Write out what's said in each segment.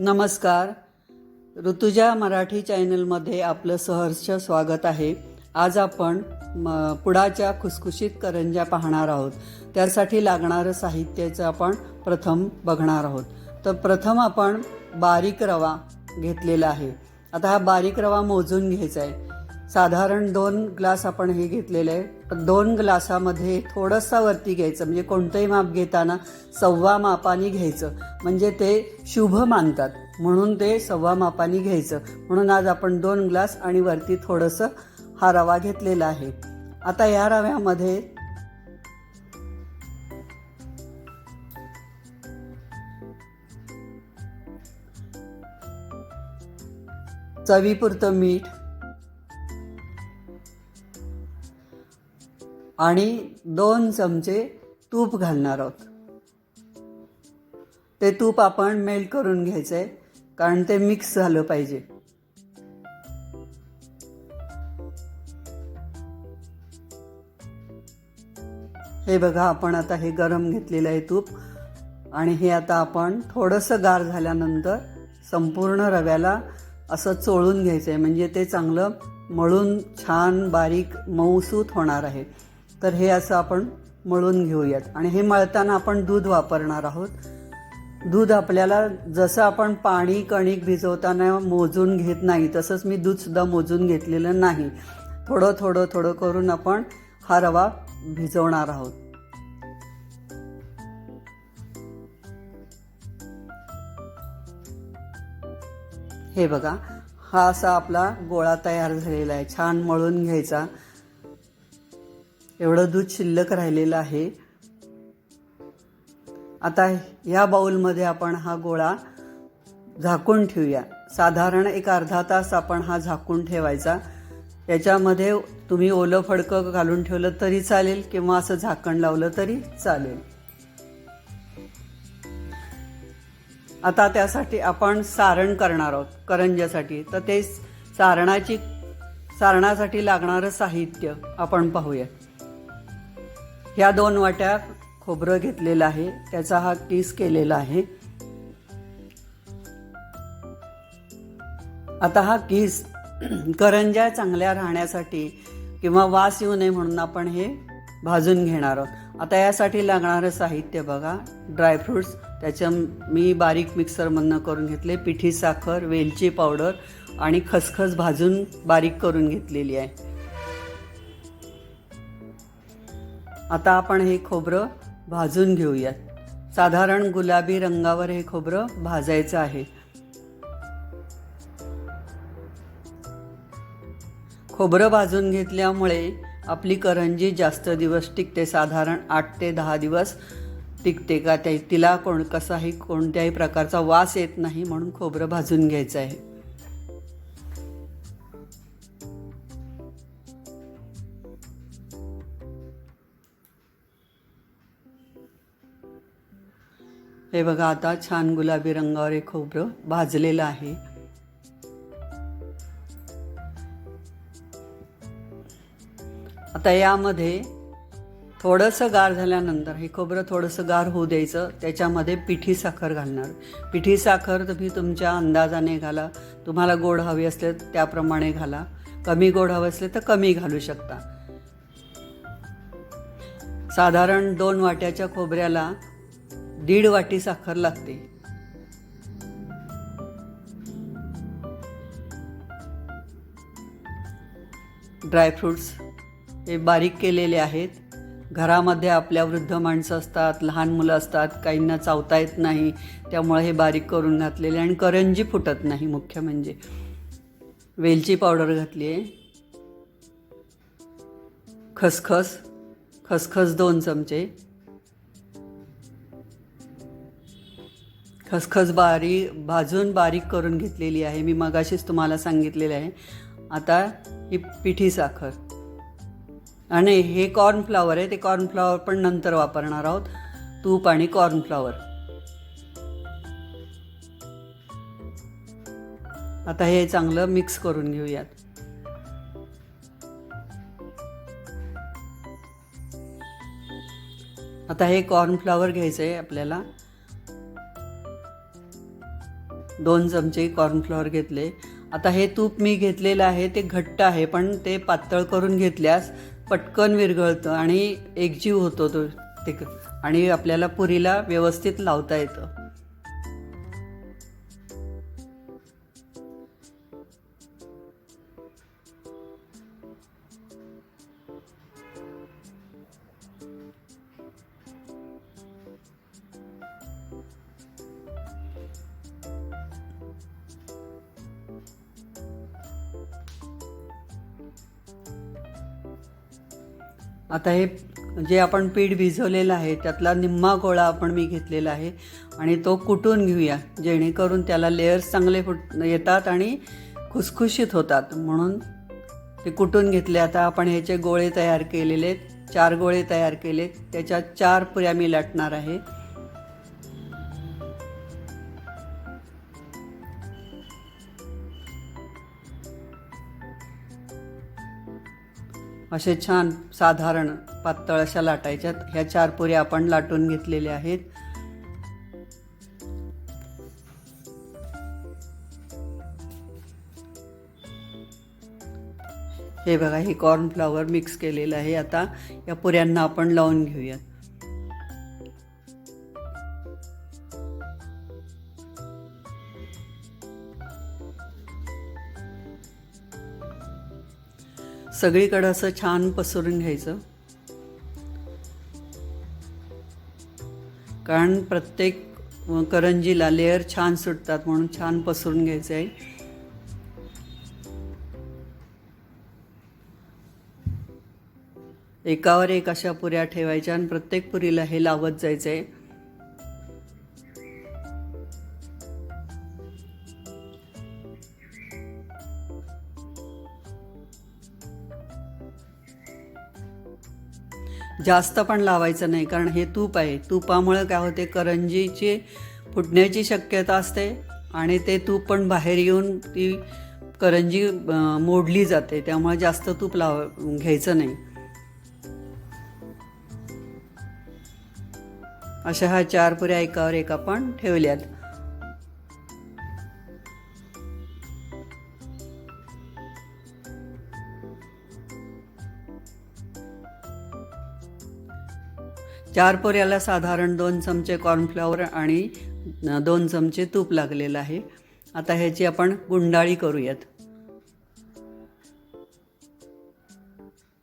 नमस्कार. ऋतुजा मराठी चॅनलमध्ये आपलं सहर्ष स्वागत आहे. आज आपण पुडाच्या खुसखुशीत करंज्या पाहणार आहोत. त्यासाठी लागणारं साहित्याचं आपण प्रथम बघणार आहोत. तर प्रथम आपण बारीक रवा घेतलेला आहे. आता हा बारीक रवा मोजून घ्यायचा आहे. साधारण 2 ग्लास आपण हे घेतलेलं आहे. 2 ग्लासामध्ये थोडंसं वरती घ्यायचं, म्हणजे कोणतंही माप घेताना 1.25 मापाने घ्यायचं, म्हणजे ते शुभ मानतात म्हणून ते 1.25 मापाने घ्यायचं. म्हणून आज आपण 2 ग्लास आणि वरती थोडंसं हा रवा घेतलेला आहे. आता या रव्यामध्ये चवीपुरतं मीठ आणि 2 चमचे तूप घालणार आहोत. ते तूप आपण मेल्ट करून घ्यायचं आहे, कारण ते मिक्स झालं पाहिजे. हे बघा, आपण आता हे गरम घेतलेलं आहे तूप, आणि हे आता आपण थोडंसं गार झाल्यानंतर संपूर्ण रव्याला असं चोळून घ्यायचं आहे, म्हणजे ते चांगलं मळून छान बारीक मऊसूत होणार आहे. तर हे असं आपण मळून घेऊयात. आणि हे मळताना आपण दूध वापरणार आहोत. दूध आपल्याला जसं आपण पाणी कणिक भिजवताना मोजून घेत नाही, तसंच मी दूधसुद्धा मोजून घेतलेलं नाही. थोडं थोडं थोडं करून आपण हा रवा भिजवणार आहोत. हे बघा, हा असा आपला गोळा तयार झालेला आहे. छान मळून घ्यायचा. एवढं दूध शिल्लक राहिलेलं आहे. आता या बाउलमध्ये आपण हा गोळा झाकून ठेवूया. साधारण एक अर्धा तास आपण हा झाकून ठेवायचा. याच्यामध्ये तुम्ही ओलं फडकं घालून ठेवलं तरी चालेल, किंवा असं झाकण लावलं तरी चालेल. आता त्यासाठी आपण सारण करणार आहोत करंज्यासाठी. तर ते सारणासाठी लागणारं साहित्य आपण पाहूया. ह्या 2 वाट्या खोबरं घेतलेलं आहे, त्याचा हा किस केलेला आहे. आता हा किस करंज्या चांगल्या राहण्यासाठी किंवा वास येऊ नये म्हणून आपण हे भाजून घेणार आहोत. आता यासाठी लागणारं साहित्य बघा. ड्रायफ्रूट्स, त्याचं मी बारीक मिक्सरमधनं करून घेतले. पिठी साखर, वेलची पावडर आणि खसखस भाजून बारीक करून घेतलेली आहे. आता आपण हे खोबरं भाजून घेऊयात. साधारण गुलाबी रंगावर हे खोबरं भाजायचं आहे. खोबरं भाजून घेतल्यामुळे आपली करंजी जास्त दिवस टिकते. साधारण 8 ते 10 दिवस टिकते. का तिला कोणत्याही प्रकारचा वास येत नाही, म्हणून खोबरं भाजून घ्यायचं आहे. हे बघा, आता छान गुलाबी रंगावर हे खोबरं भाजलेलं आहे. आता यामध्ये थोडंसं गार झाल्यानंतर हे खोबरं थोडंसं गार होऊ द्यायचं. त्याच्यामध्ये पिठी साखर घालणार. पिठी साखर तुम्ही तुमच्या अंदाजाने घाला. तुम्हाला गोड हवी असले त्याप्रमाणे घाला. कमी गोड हवे असले तर कमी घालू शकता. साधारण 2 वाट्याच्या खोबऱ्याला 1.5 वाटी साखर लागते. ड्रायफ्रूट्स हे बारीक केलेले आहेत. घरामध्ये आपल्या वृद्ध माणसं असतात, लहान मुलं असतात, काहींना चावता येत नाही, त्यामुळे हे बारीक करून घातलेले. आणि करंजी फुटत नाही. मुख्य म्हणजे वेलची पावडर घातली आहे. खसखस 2 चमचे. खसखस भाजून बारीक करून घेतलेली आहे. मी मगाशीच तुम्हाला सांगितलेलं आहे. आता ही पिठी साखर आणि हे कॉर्नफ्लॉवर आहे. ते कॉर्नफ्लॉवर पण नंतर वापरणार आहोत. तूप आणि कॉर्नफ्लॉवर. आता हे चांगलं मिक्स करून घेऊयात. आता हे कॉर्नफ्लॉवर घ्यायचं आहे आपल्याला. 2 चमचे कॉर्नफ्लॉवर घेतले. आता हे तूप मी घेतलेलं आहे ते घट्ट आहे, पण ते पातळ करून घेतल्यास पटकन विरघळतं आणि एकजीव होतो तो ते, आणि आपल्याला पुरीला व्यवस्थित लावता येतं. आता हे जे आपण पीठ भिजवलेलं आहे त्यातला निम्मा गोळा मी घेतलेला आहे आणि तो कुटून घेऊया, जेणेकरून त्याला लेयर्स चांगले येतात आणि खुसखुशीत होतात, म्हणून ते कुटून घेतले. आता आपण ह्याचे गोळे तयार केलेले, 4 गोळे तयार केले, त्याच्यात 4 पुऱ्या मी लाटणार आहे. असे छान साधारण पातळ अशा लाटायच्यात. ह्या 4 पुऱ्या आपण लाटून घेतलेल्या आहेत. हे बघा, हे कॉर्नफ्लॉवर मिक्स केलेलं आहे. आता या पुऱ्यांना आपण लावून घेऊयात. सगळीकडे असं छान पसरून घ्यायचं, कारण प्रत्येक करंजीला लेअर छान सुटतात, म्हणून छान पसरून घ्यायचं आहे. एकावर एक अशा पुऱ्या ठेवायच्या आणि प्रत्येक पुरीला हे लावत जायचं आहे. जास्त पण लावायचं नाही, कारण हे तूप आहे. तुपामुळे काय होते, करंजीची फुटण्याची शक्यता असते आणि ते तूप पण बाहेर येऊन ती करंजी मोडली जाते. त्यामुळे जास्त तूप घ्यायचं नाही. अशा ह्या 4 पुऱ्या एकावर एक आपण ठेवल्यात. चार पुऱ्याला साधारण 2 चमचे कॉर्नफ्लॉवर आणि 2 चमचे तूप लागलेलं आहे. आता ह्याची आपण गुंडाळी करूयात.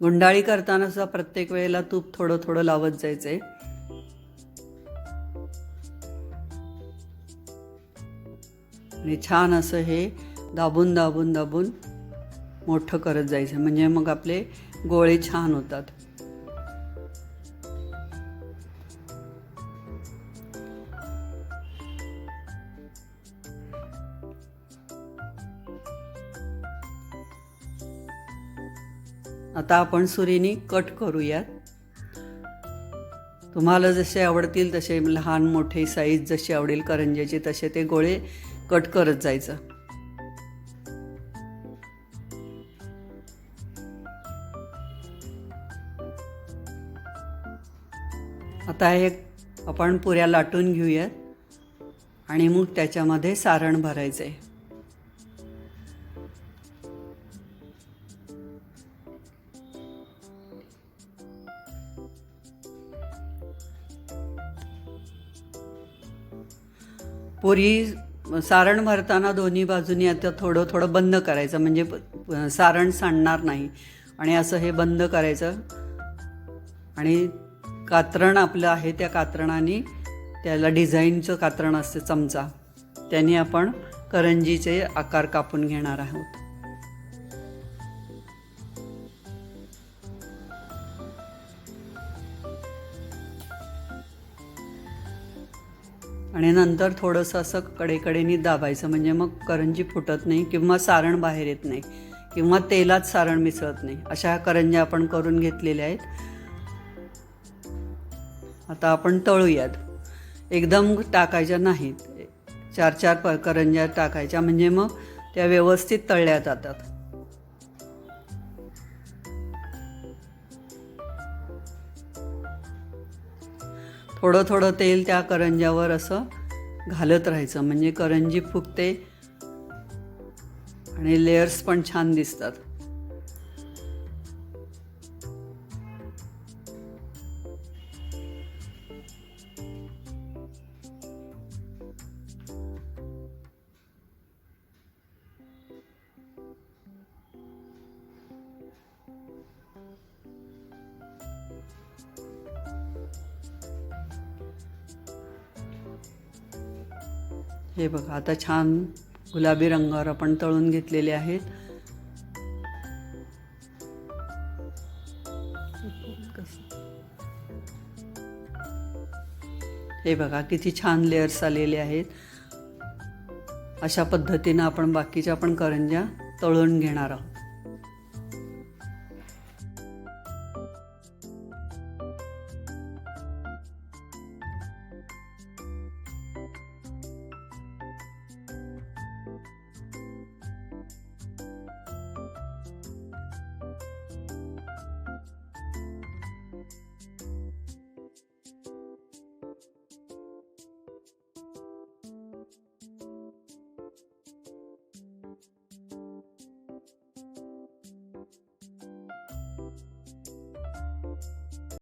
गुंडाळी करताना सुद्धा प्रत्येक वेळेला तूप थोडं थोडं लावत जायचं आहे. आणि छान असं हे दाबून दाबून दाबून मोठं करत जायचं, म्हणजे मग आपले गोळे छान होतात. आता आपण सुरीने कट करूयात. तुम्हाला जसे आवडतील तसे, लहान मोठे साईज जशी आवडेल करंज्याची तसे ते गोळे कट करत जायचं. आता हे आपण पुऱ्या लाटून घेऊयात आणि मग त्याच्यामध्ये सारण भरायचं आहे. पुरी सारण भरताना दोन्ही बाजूनी आता थोडं थोडं बंद करायचं, म्हणजे सारण सांडणार नाही. आणि असं हे बंद करायचं आणि कात्रण आपलं आहे त्या कात्रणाने, त्याला डिझाईनचं कात्रण असते चमचा, त्याने आपण करंजीचे आकार कापून घेणार आहोत. आणि नंतर थोडंसं असं कडेकडेने दाबायचं, म्हणजे मग करंजी फुटत नाही किंवा सारण बाहेर येत नाही किंवा तेलात सारण मिसळत नाही. अशा करंज्या आपण करून घेतलेल्या आहेत. आता आपण तळूयात. एकदम टाकायच्या नाहीत, 4-4 करंज्या टाकायच्या, म्हणजे मग त्या व्यवस्थित तळल्या जातात. थोडं थोडं तेल त्या करंज्यावर असं घालत राहायचं, म्हणजे करंजी फुगते आणि लेयर्स पण छान दिसतात. हे बघा, आता छान गुलाबी रंगावर आपण तळून घेतलेले आहेत. हे बघा किती छान लेयर्स आलेले आहेत. अशा पद्धतीनं आपण बाकीच्या पण करंज्या तळून घेणार आहोत.